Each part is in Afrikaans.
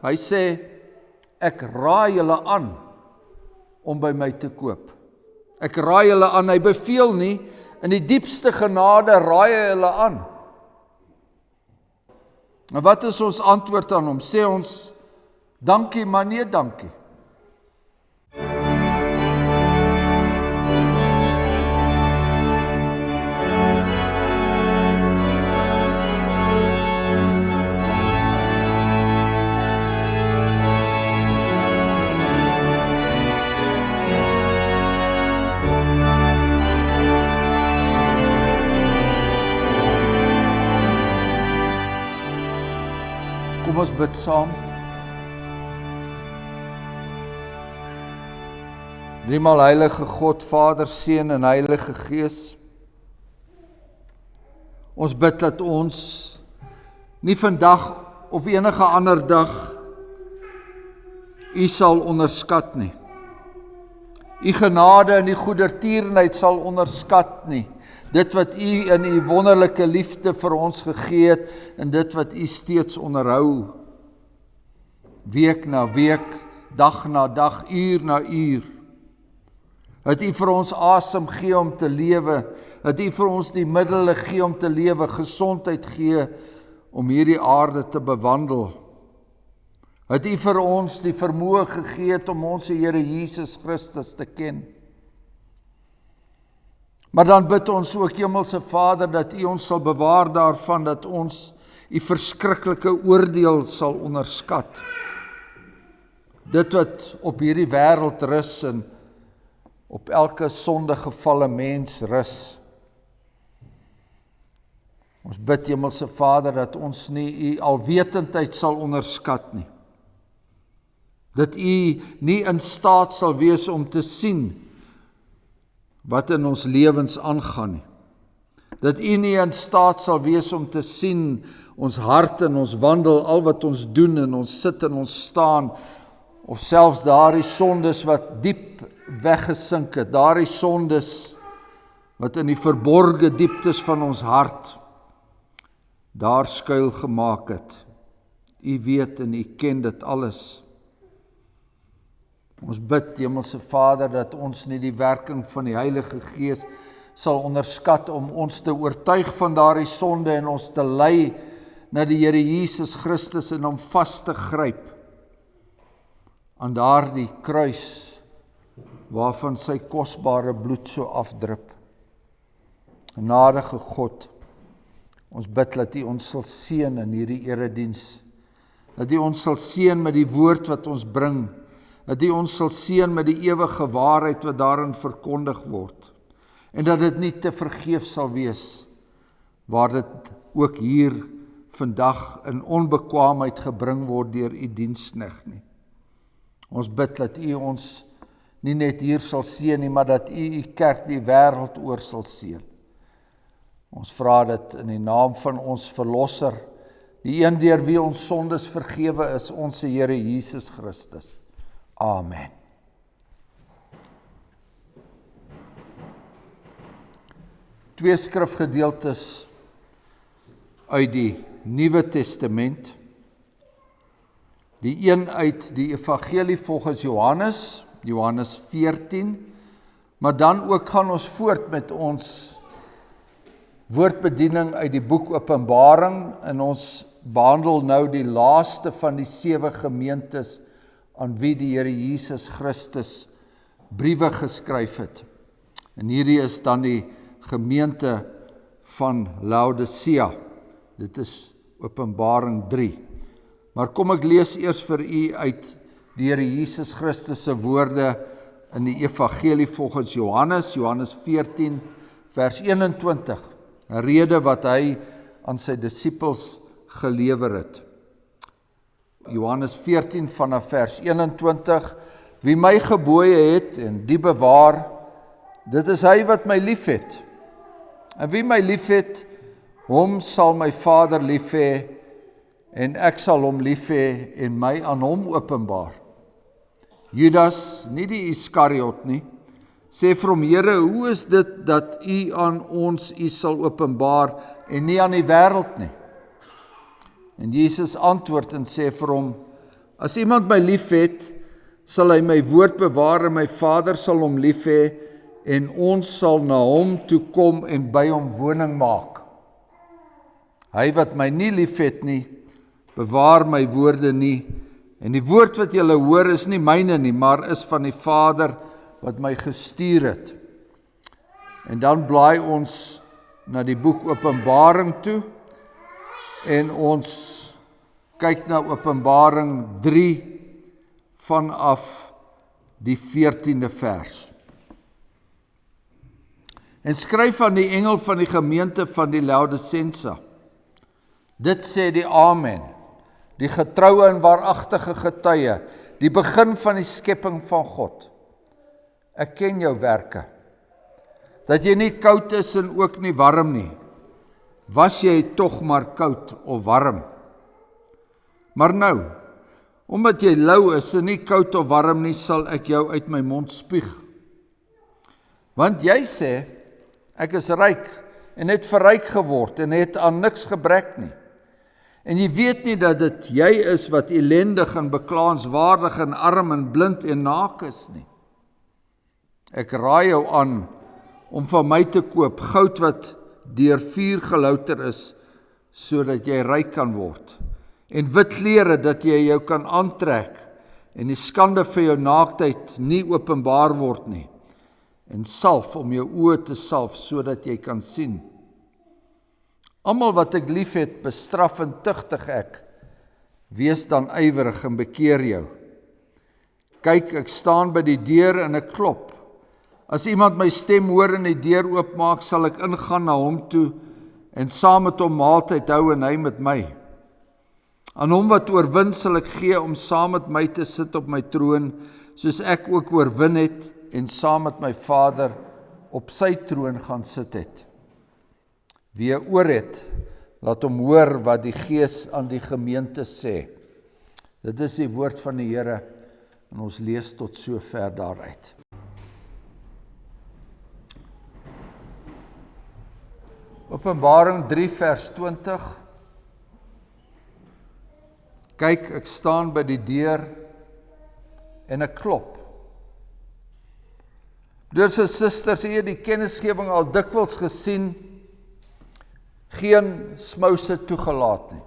Hy sê, ek raai julle aan om by my te koop. Ek raai julle aan, hy beveel nie, in die diepste genade raai hy julle aan. En wat is ons antwoord aan hom? Sê ons, dankie, maar nee dankie. Kom ons bid saam. Driemaal heilige God, Vader, Seun en Heilige Gees. Ons bid dat ons nie vandag of enige ander dag U sal onderskat nie. U genade en die goedertierenheid sal onderskat nie. Dit wat U in U wonderlike liefde vir ons gegee het en dit wat U steeds onderhou. Week na week, dag na dag, uur na uur. Dat U vir ons asem gee om te lewe, dat U vir ons die middele gee om te lewe, gesondheid gee om hierdie aarde te bewandel. Dat U vir ons die vermoë gegee het om ons Here Jesus Christus te ken. Maar dan bid ons ook, Hemelse Vader, dat U ons sal bewaar daarvan, dat ons U verskriklike oordeel sal onderskat. Dit wat op hierdie wêreld rus en op elke sondegevalle mens rus. Ons bid, Hemelse Vader, dat ons nie U alwetendheid sal onderskat nie. Dat U nie in staat sal wees om te sien wat in ons lewens aangaan nie. Dat U nie in staat sal wees om te sien ons hart en ons wandel, al wat ons doen en ons sit en ons staan, of selfs daardie sondes wat diep weggesink het, daardie sondes wat in die verborgde dieptes van ons hart daar skuil gemaak het. U weet en U ken dit alles. Ons bid, Hemelse Vader, dat ons nie die werking van die Heilige Gees sal onderskat om ons te oortuig van daardie sonde en ons te lei na die Here Jesus Christus en om vas te gryp aan daardie kruis waarvan sy kosbare bloed so afdrup. Genadige God, ons bid dat U ons sal seën in hierdie erediens, dat U ons sal seën met die woord wat ons bring, dat U ons sal seën met die ewige waarheid wat daarin verkondig word, en dat dit nie te vergeef sal wees, waar dit ook hier vandag in onbekwaamheid gebring word deur U diensknegt nie. Ons bid dat U ons nie net hier sal seën nie, maar dat U kerk die wêreld oor sal seën. Ons vra dit in die naam van ons Verlosser, die een deur wie ons sondes vergewe is, ons Here Jesus Christus. Amen. Twee skrifgedeeltes uit die Nuwe Testament. Die een uit die Evangelie volgens Johannes, Johannes 14, maar dan ook gaan ons voort met ons woordbediening uit die boek Openbaring, en ons behandel nou die laaste van die 7 gemeentes aan wie die Here Jesus Christus briewe geskryf het. En hierdie is dan die gemeente van Laodicea. Dit is Openbaring 3. Maar kom ek lees eers vir u uit die Here Jesus Christus se woorde in die Evangelie volgens Johannes, Johannes 14 vers 21. 'n rede wat hy aan sy disippels gelewer het. Johannes 14 vanaf vers 21, wie my gebooie het en die bewaar, dit is hy wat my lief het. En wie my lief het, hom sal my Vader lief hê, en ek sal hom lief hê en my aan hom openbaar. Judas, nie die Iskariot nie, sê vir hom, Here, hoe is dit dat u aan ons u sal openbaar en nie aan die wêreld nie? En Jesus antwoord en sê vir hom, As iemand my lief het, sal hy my woord bewaar en my Vader sal hom lief hê en ons sal na hom toe kom en by hom woning maak. Hy wat my nie lief het nie, bewaar my woorde nie, en die woord wat julle hoor is nie myne nie, maar is van die Vader wat my gestuur het. En dan blaai ons na die boek Openbaring toe, en ons kyk na Openbaring 3 vanaf die 14de vers. En skryf aan die engel van die gemeente van die Laodisense. Dit sê die Amen, die getroue en waaragtige getuie, die begin van die skepping van God. Ek ken jou werke, dat jy nie koud is en ook nie warm nie. Was jy tog maar koud of warm? Maar nou, omdat jy lou is en nie koud of warm nie, sal ek jou uit my mond spuug. Want jy sê, ek is ryk en het verryk geword en het aan niks gebrek nie. En jy weet nie dat dit jy is wat ellendig en beklaanswaardig en arm en blind en naak is nie. Ek raai jou aan om van my te koop goud wat deur vuur gelouter is, sodat jy ryk kan word. En wit klere dat jy jou kan aantrek en die skande vir jou naaktheid nie openbaar word nie. En salf om jou oë te salf sodat jy kan sien. Almal wat ek lief het, bestraf en tugtig ek. Wees dan ywerig en bekeer jou. Kyk, ek staan by die deur en ek klop. As iemand my stem hoor en die deur oopmaak, sal ek ingaan na hom toe en saam met hom maaltyd hou en hy met my. Aan hom wat oorwin sal ek gee om saam met my te sit op my troon, soos ek ook oorwin het en saam met my Vader op sy troon gaan sit het. Wie 'n oor het, laat hom hoor wat die Gees aan die gemeente sê. Dit is die woord van die Here en ons lees tot sover daaruit. Openbaring 3 vers 20. Kyk, ek staan by die deur en ek klop. Broers en susters, hier die kennisgewing al dikwels gesien, geen smouse toegelaat nie.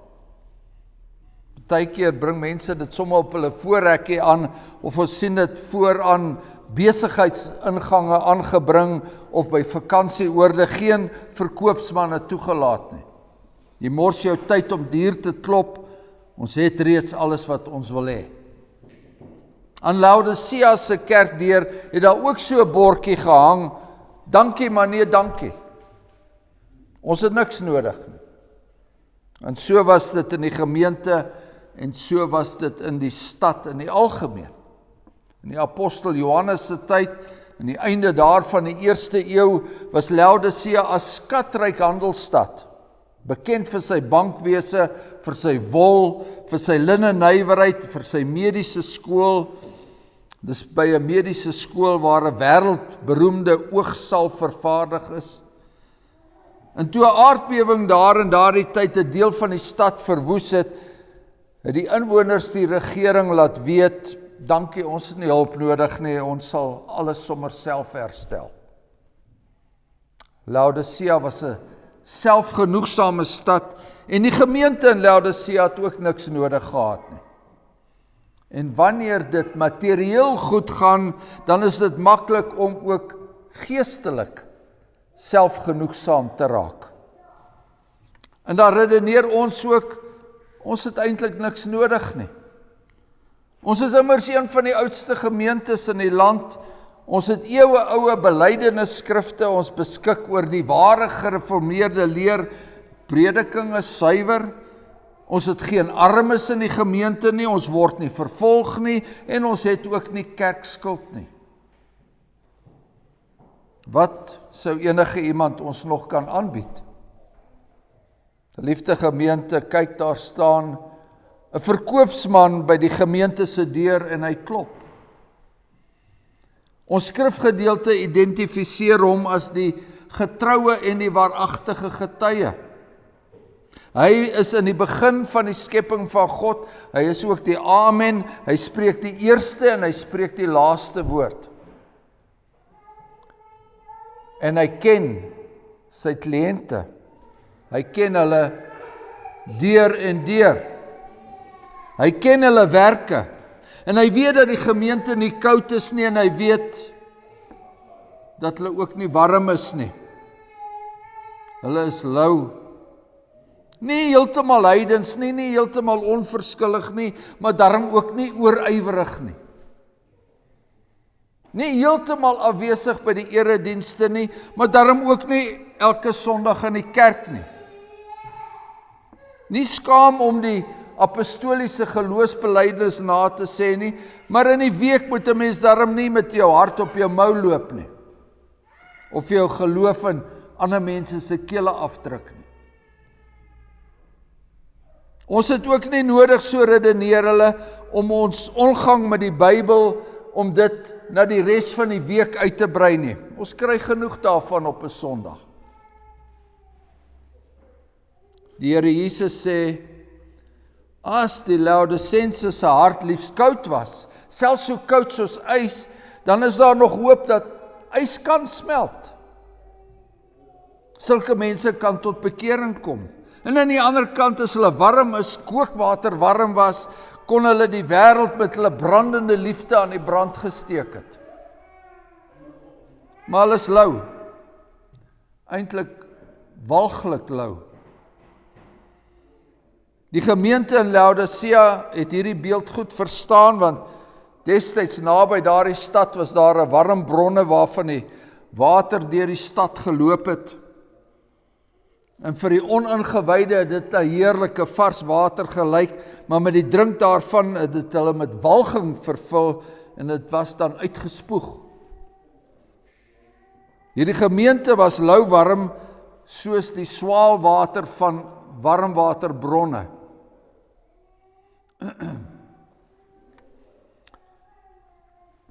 Partykeer bring mense dit sommer op hulle voorrekkie aan, of ons sien dit vooraan besigheidsingange aangebring, of by vakansieoorde, geen verkoopsmanne toegelaat nie. Jy mors jou tyd om hier te klop, ons het reeds alles wat ons wil hê. Aan Laodicea se kerkdeur het daar ook so 'n bordjie gehang, dankie maar nee dankie. Ons het niks nodig nie. En so was dit in die gemeente, en so was dit in die stad in die algemeen. In die apostel Johannes se tyd, in die einde daarvan die 1ste eeu, was Laodicea as skatryk handelsstad, bekend vir sy bankwese, vir sy wol, vir sy linnennywerheid, vir sy mediese skool. Dis by 'n mediese skool waar 'n wêreldberoemde oogsalf vervaardig is. En toe 'n aardbewing daar in daardie tyd 'n deel van die stad verwoes het, het die inwoners die regering laat weet, dankie, ons het nie hulp nodig nie, ons sal alles sommer self herstel. Laodicea was 'n selfgenoegsame stad, en die gemeente in Laodicea het ook niks nodig gehad nie. En wanneer dit materieel goed gaan, dan is dit maklik om ook geestelik selfgenoegsaam te raak. En dan redeneer ons ook, ons het eintlik niks nodig nie. Ons is immers een van die oudste gemeentes in die land, ons het eeueoue belydenisskrifte, ons beskik oor die ware gereformeerde leer, prediking is suiwer, ons het geen armes in die gemeente nie, ons word nie vervolg nie, en ons het ook nie kerkskuld nie. Wat sou enige iemand ons nog kan aanbied? Geliefde gemeente, kyk, daar staan 'n verkoopsman by die gemeente se deur en hy klop. Ons skrifgedeelte identifiseer hom as die getroue en die waaragtige getuie. Hy is in die begin van die skepping van God, hy is ook die Amen, hy spreek die eerste en hy spreek die laaste woord. En hy ken sy kliënte, hy ken hulle deur en deur, hy ken hulle werke, en hy weet dat die gemeente nie koud is nie, en hy weet dat hulle ook nie warm is nie. Hulle is lou, nie heeltemal heidens nie, nie heeltemal onverskillig nie, maar daarom ook nie oorywerig nie. Nie heeltemal afwesig by die eredienste nie, maar daarom ook nie elke Sondag in die kerk nie. Nie skaam om die apostoliese geloofsbelijdenis na te sê nie, maar in die week moet 'n mens daarom nie met jou hart op jou mou loop nie, of jou geloof in ander mense se kele afdruk nie. Ons het ook nie nodig, so redeneer hulle, om ons omgang met die Bybel, om dit na die res van die week uit te brei nie. Ons kry genoeg daarvan op 'n Sondag. Die Here Jesus sê, as die Laodicense se hart liefs koud was, selfs so koud soos ys, dan is daar nog hoop dat ys kan smelt. Sulke mense kan tot bekering kom. En aan die ander kant, as hulle warm is, kookwater warm was, kon hulle die wêreld met hulle brandende liefde aan die brand gesteek het. Maar hulle is lou, eintlik walglik lou. Die gemeente in Laodicea het hierdie beeld goed verstaan, want destyds naby daardie stad was daar 'n warm bronne waarvan die water deur die stad geloop het. En vir die oningewyde het dit na heerlike vars water gelyk, maar met die drink daarvan het dit hulle met walging vervul en dit was dan uitgespoeg. Hierdie gemeente was lauwarm soos die swaalwater van warmwaterbronne.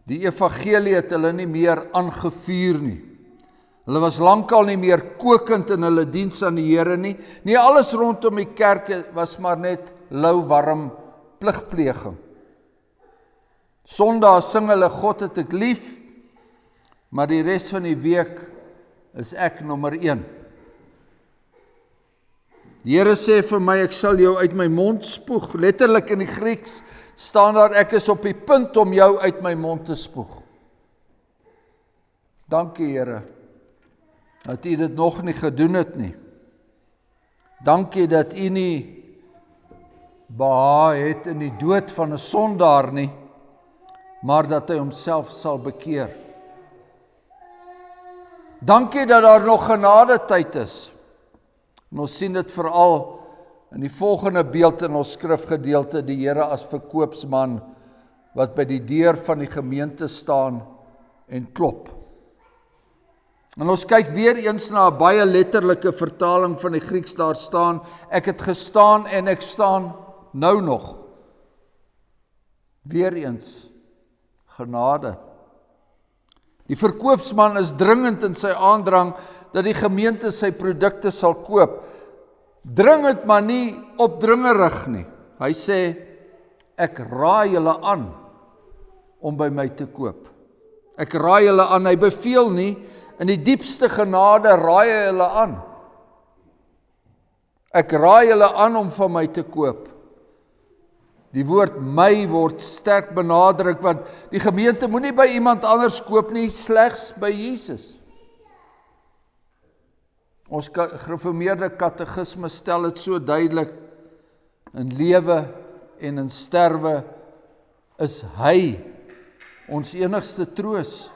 Die evangelie het hulle nie meer aangevuur nie. Hulle was lankal nie meer kokend in hulle diens aan die Here nie. Nie alles rondom die kerk was maar net lauwarm pligpleging. Sondag sing hulle God het ek lief, maar die res van die week is ek nommer 1. Die Here sê vir my, ek sal jou uit my mond spoeg. Letterlik in die Grieks staan daar, ek is op die punt om jou uit my mond te spoeg. Dankie Here, dat U dit nog nie gedoen het nie. Dankie dat U nie behaag het in die dood van 'n sondaar nie, maar dat hy homself sal bekeer. Dankie dat daar nog genade tyd is. En ons sien dit veral in die volgende beeld in ons skrifgedeelte, die Here as verkoopsman wat by die deur van die gemeente staan en klop. En ons kyk weer eens na 'n baie letterlike vertaling van die Grieks, daar staan, ek het gestaan en ek staan nou nog. Weer eens, genade. Die verkoopsman is dringend in sy aandrang dat die gemeente sy produkte sal koop. Dringend, maar nie opdringerig nie. Hy sê, ek raai julle aan om by my te koop. Ek raai julle aan, hy beveel nie, in die diepste genade raai hy julle aan. Ek raai julle aan om van my te koop. Die woord my word sterk benadruk, want die gemeente moenie by iemand anders koop nie, slegs by Jesus. Ons gereformeerde katekisme stel dit so duidelik, in lewe en in sterwe is hy ons enigste troos.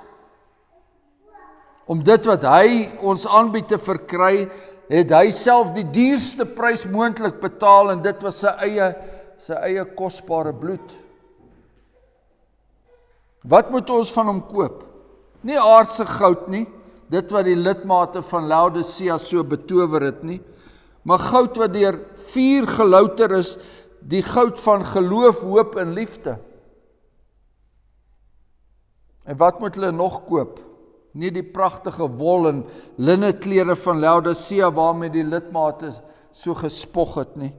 Om dit wat hy ons aanbied te verkry, het hy self die duurste prys moontlik betaal, en dit was sy eie kosbare bloed. Wat moet ons van hom koop? Nie aardse goud nie, dit wat die lidmate van Laodicea so betower het nie, maar goud wat deur vuur gelouter is, die goud van geloof, hoop en liefde. En wat moet hulle nog koop? Nie die pragtige wol en linne klere van Laodicea waarmee die lidmate so gespog het nie,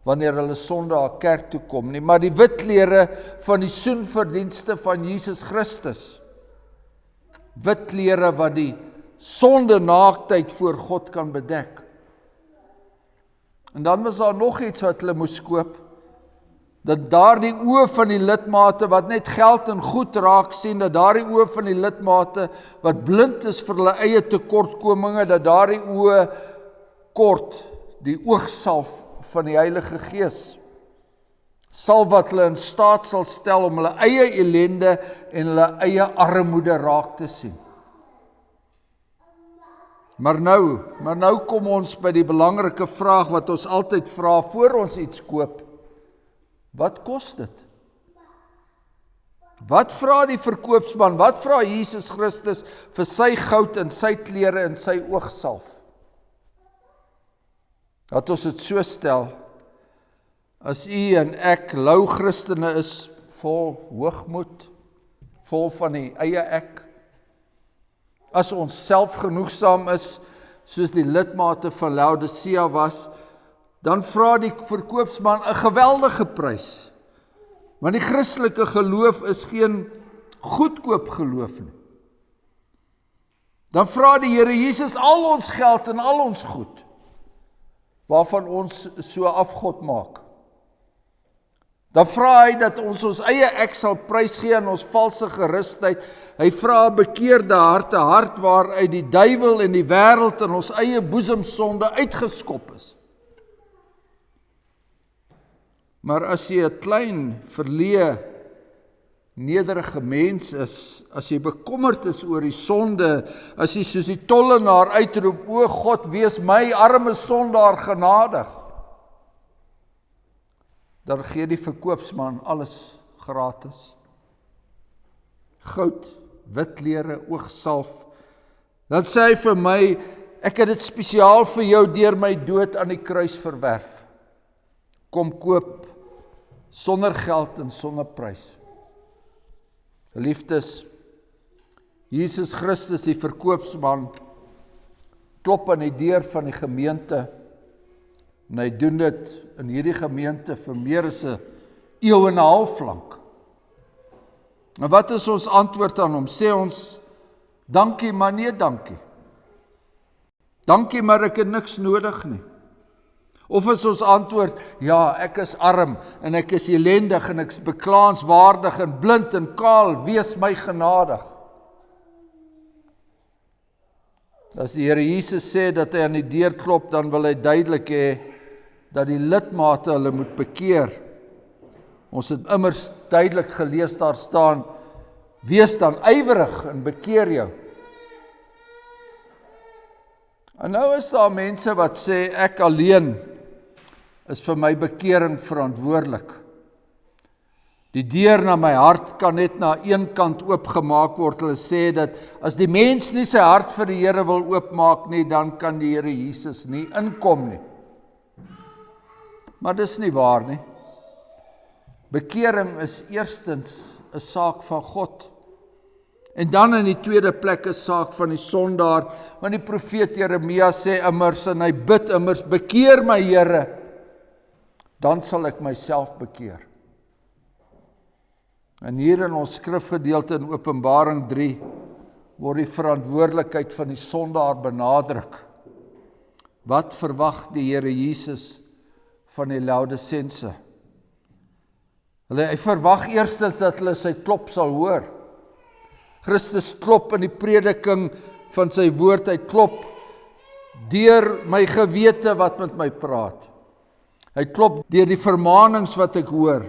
wanneer hulle sondaar kerk toe kom nie, maar die wit klere van die soenverdienste van Jesus Christus. Wit klere wat die sonde naaktheid voor God kan bedek. En dan was daar nog iets wat hulle moes koop, dat daar die oë van die lidmate wat net geld en goed raak sien, dat daar die oë van die lidmate wat blind is vir hulle eie tekortkominge, dat daar die oë kort, die oogsalf van die Heilige Gees, salf wat hulle in staat sal stel om hulle eie ellende en hulle eie armoede raak te sien. Maar nou kom ons by die belangrike vraag wat ons altyd vra voor ons iets koop. Wat kos dit? Wat vra die verkoopsman? Wat vra Jesus Christus vir sy goud en sy klere en sy oogsalf? Dat ons dit so stel, as u en ek lou Christene is, vol hoogmoed, vol van die eie ek, as ons selfgenoegsaam is, soos die lidmate van Laodicea was, dan vra die verkoopsman 'n geweldige prys. Want die Christelike geloof is geen goedkoop geloof nie. Dan vra die Here Jesus al ons geld en al ons goed, waarvan ons so afgod maak. Dan vra hy dat ons eie ek sal prysgee in ons valse gerusheid. Hy vra 'n bekeerde hart, 'n hart waaruit die duiwel en die wêreld in ons eie boesemsonde uitgeskop is. Maar as jy 'n klein, verleë, nederige mens is, as jy bekommerd is oor die sonde, as jy soos die tollenaar uitroep, o God, wees my arme sondaar genadig, dan gee die verkoopsman alles gratis. Goud, wit klere, oogsalf. Dan sê hy vir my, ek het dit spesiaal vir jou deur my dood aan die kruis verwerf. Kom koop, sonder geld en sonder prys. Geliefdes, Jesus Christus, die verkoopsman, klop aan die deur van die gemeente, en hy doen dit in hierdie gemeente vir meer as 'n eeu en 'n half lank. En wat is ons antwoord aan hom? Sê ons, dankie, maar nee dankie. Dankie, maar ek het niks nodig nie. Of is ons antwoord, ja, ek is arm, en ek is elendig, en ek is beklaanswaardig, en blind en kaal, wees my genadig. As die Here Jesus sê dat hy aan die deur klop, dan wil hy duidelik hê, dat die lidmate hulle moet bekeer. Ons het immers duidelik gelees, daar staan, wees dan ywerig en bekeer jou. En nou is daar mense wat sê, ek alleen is vir my bekering verantwoordelik. Die deur na my hart kan net na een kant oopgemaak word. Hulle sê dat as die mens nie sy hart vir die Here wil oopmaak nie, dan kan die Here Jesus nie inkom nie. Maar dis nie waar nie. Bekering is eerstens 'n saak van God. En dan in die tweede plek 'n saak van die sondaar, want die profeet Jeremia sê immers, en hy bid immers, bekeer my Here, dan sal ek myself bekeer. En hier in ons skrifgedeelte in Openbaring 3 word die verantwoordelikheid van die sondaar benadruk. Wat verwag die Here Jesus van die Laodicense? Hy verwag eerstens dat hulle sy klop sal hoor. Christus klop in die prediking van sy woord, hy klop deur my gewete wat met my praat. Hy klop deur die vermaanings wat ek hoor.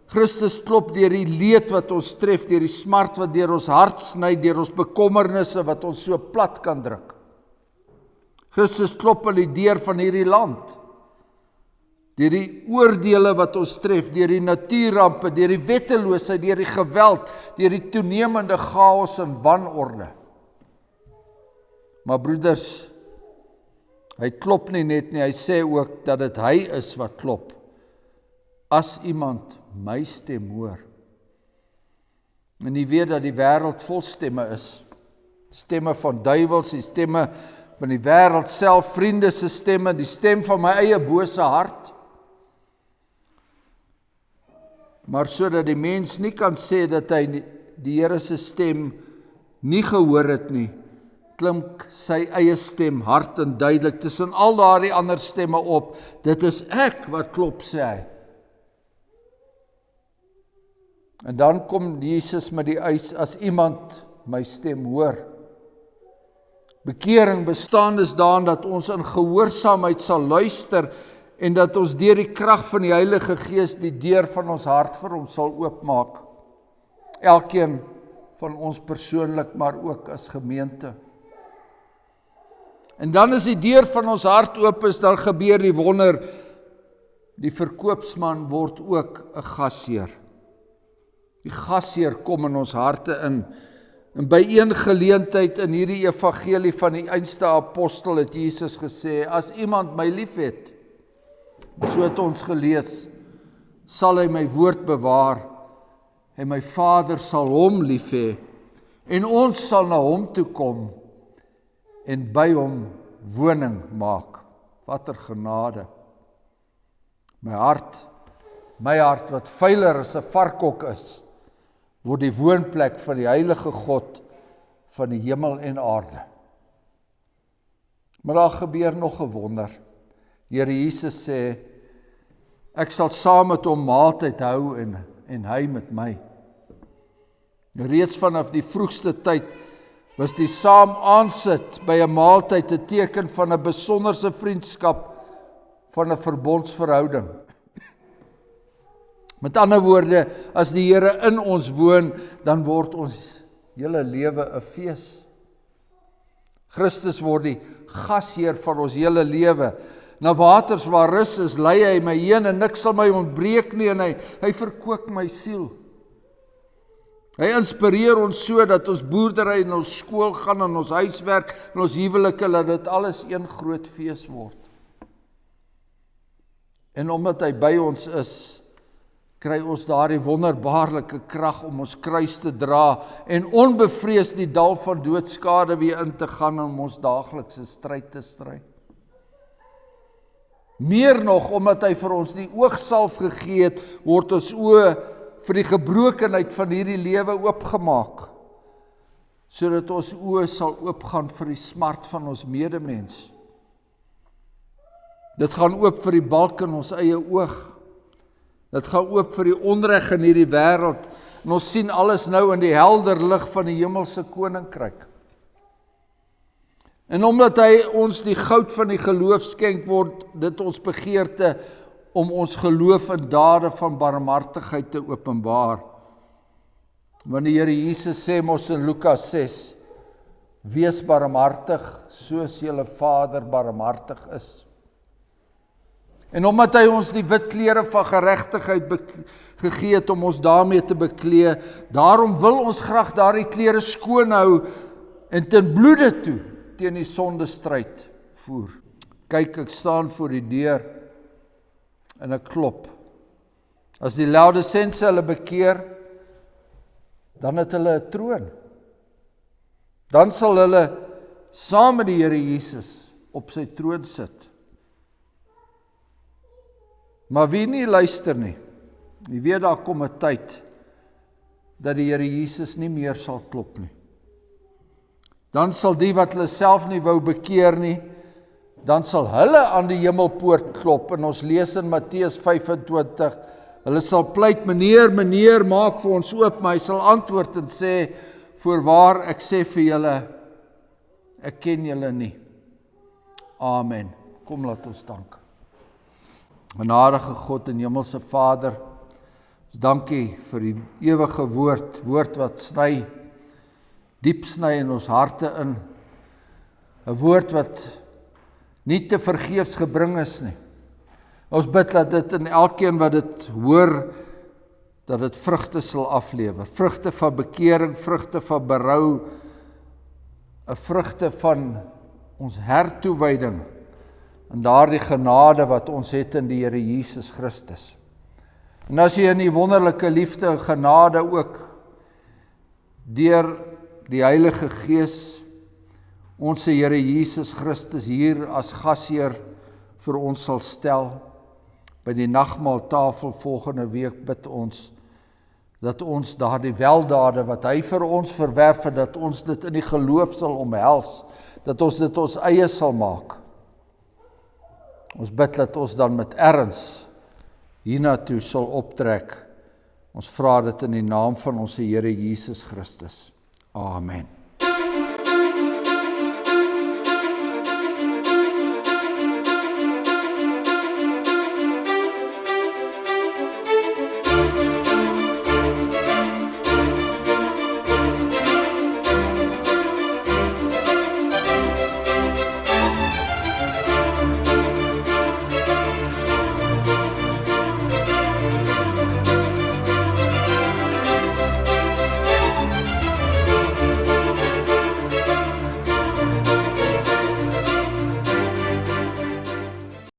Christus klop deur die leed wat ons tref, deur die smart wat deur ons hart sny, deur ons bekommernisse wat ons so plat kan druk. Christus klop aan die deur van hierdie land, deur die oordeele wat ons tref, deur die natuurrampe, deur die wetteloosheid, deur die geweld, deur die toenemende chaos en wanorde. Maar broeders, hy klop nie net nie, hy sê ook dat dit hy is wat klop. As iemand my stem hoor. En jy weet dat die wêreld vol stemme is. Stemme van duiwels, die stemme van die wêreld self, vriende se stemme, die stem van my eie bose hart. Maar sodat die mens nie kan sê dat hy die Here se stem nie gehoor het nie, klink sy eie stem hard en duidelik tussen al daardie ander stemme op. Dit is ek wat klop, sê hy. En dan kom Jesus met die eis, as iemand my stem hoor. Bekering bestaan dus daarin dat ons in gehoorsaamheid sal luister en dat ons deur die krag van die Heilige Gees die deur van ons hart vir hom sal oopmaak. Elkeen van ons persoonlik, maar ook as gemeente. En dan as die deur van ons hart oop is, dan gebeur die wonder, die verkoopsman word ook 'n gasheer. Die gasheer kom in ons harte in. En by een geleentheid in hierdie evangelie van die einste apostel het Jesus gesê, as iemand my lief het, so het ons gelees, sal hy my woord bewaar, en my Vader sal hom lief hê, en ons sal na hom toe kom, en by hom woning maak. Watter genade. My hart wat veiler as 'n varkhok is, word die woonplek van die heilige God van die hemel en aarde. Maar daar gebeur nog 'n wonder. Die Here Jesus sê, ek sal saam met hom maaltyd hou en hy met my. Reeds vanaf die vroegste tyd was die saam aansit by 'n maaltyd 'n teken van 'n besonderse vriendskap, van 'n verbondsverhouding. Met ander woorde, as die Here in ons woon, dan word ons hele lewe 'n fees. Christus word die gasheer van ons hele lewe. Na waters waar rus is, lei hy my heen en niks sal my ontbreek nie, en hy verkoop my siel. Hy inspireer ons so dat ons boerdery en ons skool gaan en ons huiswerk en ons huwelike, dat dit alles een groot fees word. En omdat hy by ons is, kry ons daardie wonderbaarlike krag om ons kruis te dra en onbevrees die dal van doodskade weer in te gaan om ons daaglikse stryd te stry. Meer nog, omdat hy vir ons die oogsalf gegee het, word ons oë vir die gebrokenheid van hierdie lewe oopgemaak, sodat ons oë sal oopgaan vir die smart van ons medemens. Dit gaan oop vir die balk in ons eie oog. Dit gaan oop vir die onreg in hierdie wêreld, en ons sien alles nou in die helder lig van die hemelse koninkryk. En omdat hy ons die goud van die geloof skenk, word dit ons begeerte om ons geloof in dade van barmhartigheid te openbaar. Want die Here Jesus sê mos in Lukas 6, wees barmhartig soos julle Vader barmhartig is. En omdat hy ons die wit klere van geregtigheid gegee het om ons daarmee te beklee, daarom wil ons graag daardie klere skoon hou en ten bloede toe teen die sonde stryd voer. Kyk, ek staan voor die deur en ek klop. As die Laodisense hulle bekeer, dan het hulle 'n troon. Dan sal hulle saam met die Here Jesus op sy troon sit. Maar wie nie luister nie, jy weet daar kom 'n tyd dat die Here Jesus nie meer sal klop nie. Dan sal die wat hulle self nie wou bekeer nie, dan sal hulle aan die hemelpoort klop, en ons lees in Matteus 25, hulle sal pleit, meneer, maak vir ons oop, maar hy sal antwoord en sê, voorwaar, ek sê vir julle, ek ken julle nie. Amen. Kom, laat ons dank. Genadige God en hemelse Vader, ons dankie vir die ewige woord wat sny, diep sny in ons harte in, 'n woord wat nie te vergeefs gebring is nie. Ons bid dat dit in elkeen wat dit hoor, dat dit vrugte sal aflewe, vrugte van bekering, vrugte van berou, 'n vrugte van ons hertoewyding, en daardie genade wat ons het in die Here Jesus Christus. En as jy in die wonderlike liefde en genade ook deur die Heilige Gees ons Here Jesus Christus hier as gasheer vir ons sal stel. By die nagmaaltafel volgende week bid ons dat ons daardie weldade wat hy vir ons verwerf het, dat ons dit in die geloof sal omhels, dat ons dit ons eie sal maak. Ons bid dat ons dan met erns hiernatoe sal optrek. Ons vra dit in die naam van ons Here Jesus Christus. Amen.